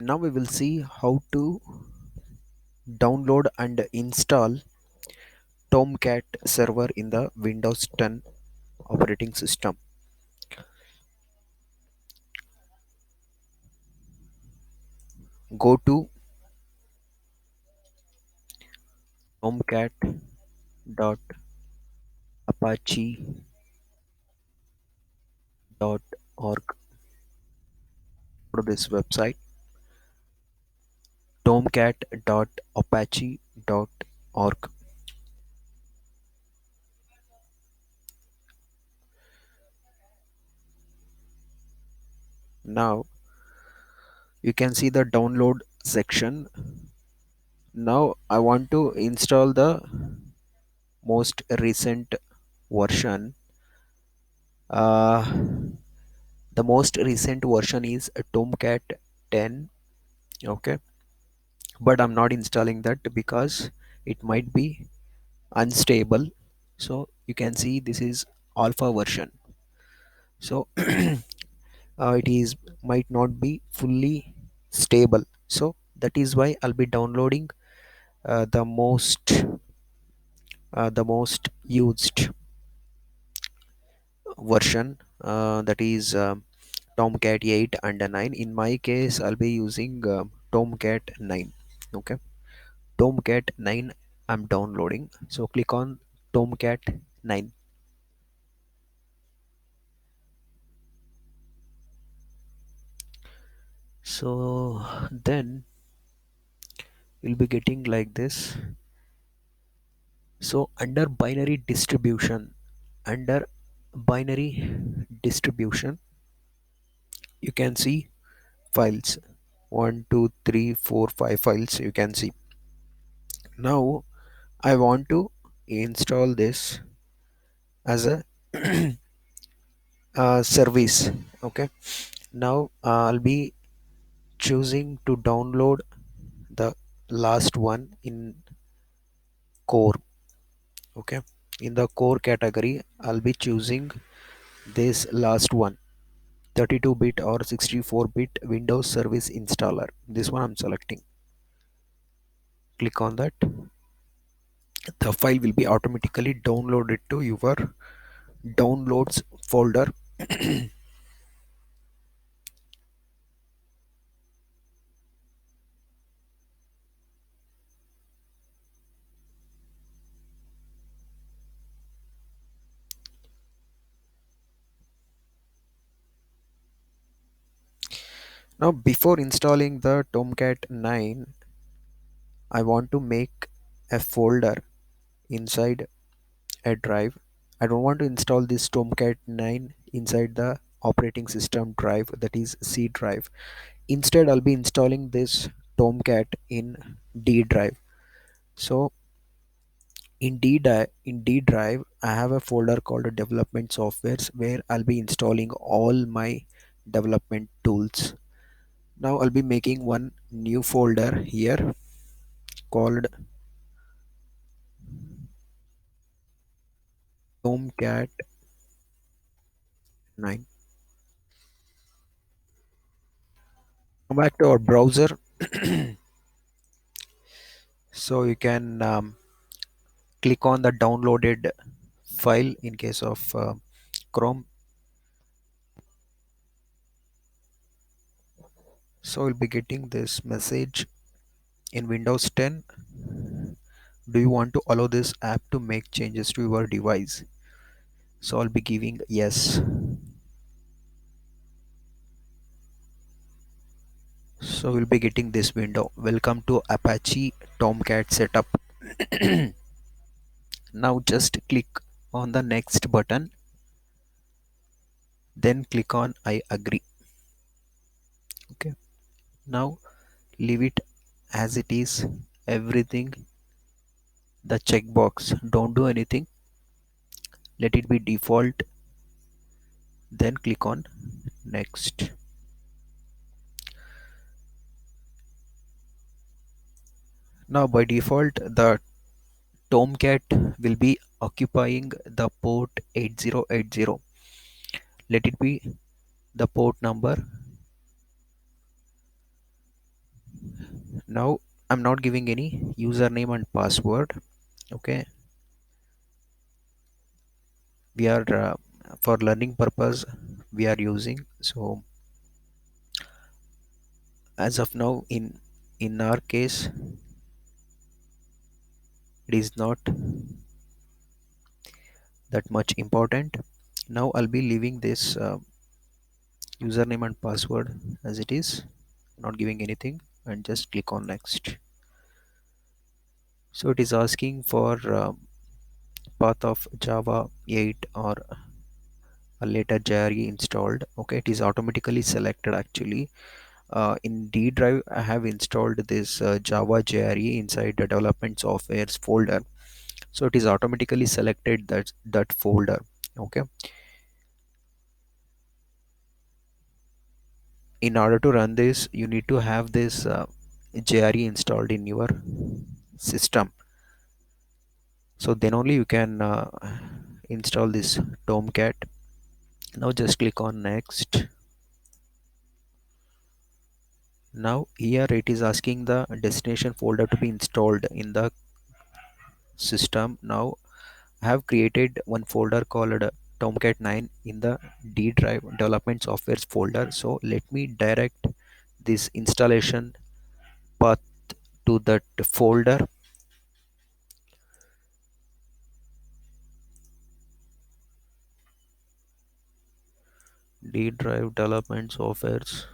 Now we will see how to download and install Tomcat server in the Windows 10 operating system. Go to tomcat.apache.org. Go to this website tomcat.apache.org. Now you can see the download section. Now I want to install the most recent version. Uh, the most recent version is Tomcat 10. Okay, but I'm not installing that because it might be unstable. So you can see this is alpha version. So it is might not be fully stable. So that is why I'll be downloading the most used version, that is Tomcat 8 and 9. In my case I'll be using Tomcat 9. Okay, Tomcat 9 I'm downloading. So click on Tomcat 9. So then you'll be getting like this. So under binary distribution, you can see files. One, two, three, four, 5 files you can see. Now I want to install this as a service. Okay, now I'll be choosing to download the last one in core. Okay, in the core category I'll be choosing this last one, 32-bit or 64-bit Windows Service Installer. This one I'm selecting. Click on that. The file will be automatically downloaded to your downloads folder. Now before installing the Tomcat 9, I want to make a folder inside a drive. I don't want to install this Tomcat 9 inside the operating system drive, that is C drive. Instead I'll be installing this Tomcat in D drive. So in D drive I have a folder called development softwares where I'll be installing all my development tools. Now I'll be making one new folder here called Tomcat 9. Come back to our browser. So you can click on the downloaded file in case of Chrome. So you'll be getting this message in Windows 10. Do you want to allow this app to make changes to your device? So I'll be giving yes. So we'll be getting this window. Welcome to Apache Tomcat setup. Now just click on the next button, then click on I agree. Okay. Now leave it as it is. Everything, the checkbox, don't do anything. Let it be default. Then click on next. Now by default the Tomcat will be occupying the port 8080. Let it be the port number Now I'm not giving any username and password. Okay, we are for learning purpose we are using. So as of now, in our case, it is not that much important. Now I'll be leaving this username and password as it is, not giving anything, and just click on next. So it is asking for path of Java 8 or a later JRE installed. Okay, it is automatically selected actually. In D drive I have installed this Java JRE inside the development softwares folder, so it is automatically selected that folder. Okay, in order to run this you need to have this JRE installed in your system, so then only you can install this Tomcat. Now just click on next. Now here it is asking the destination folder to be installed in the system. Now I have created one folder called Tomcat 9 in the D drive development softwares folder. So let me direct this installation path to that folder. D drive development softwares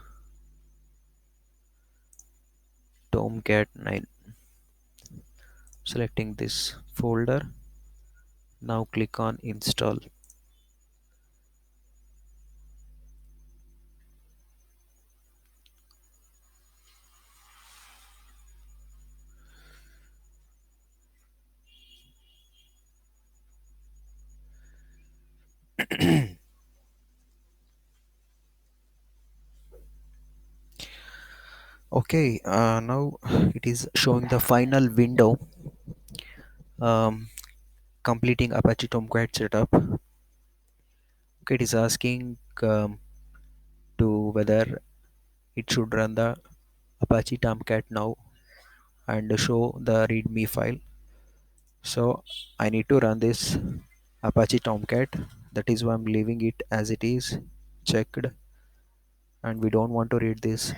Tomcat 9. Selecting this folder. Now click on install. Okay, now it is showing the final window, um, completing Apache Tomcat setup. Okay, it is asking to whether it should run the Apache Tomcat now and show the readme file. So I need to run this Apache Tomcat. That is why I'm leaving it as it is checked, and we don't want to read this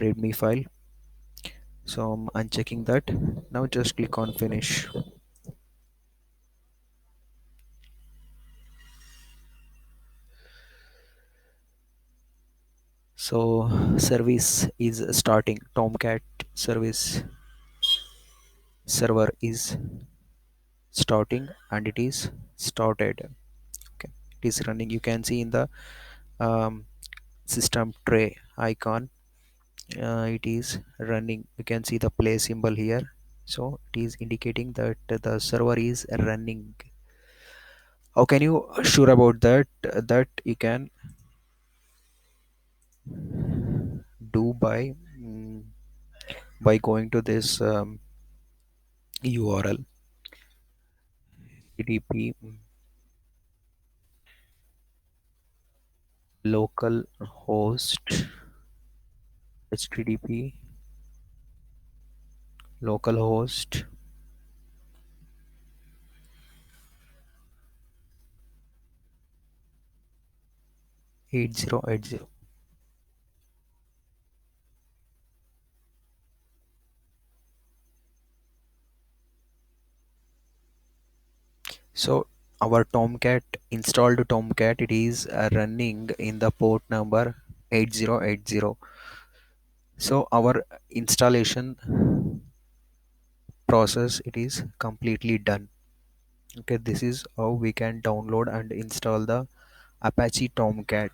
readme file. So I'm unchecking that. Now just click on finish. So service is starting. Tomcat service server is starting and it is started. Okay, it is running. You can see in the um, system tray icon, it is running. You can see the play symbol here, so it is indicating that the server is running. How can you sure about that? That you can do by going to this URL http localhost http localhost 8080. So our Tomcat installed Tomcat, it is running in the port number 8080. So our installation process, it is completely done. Okay, this is how we can download and install the Apache Tomcat.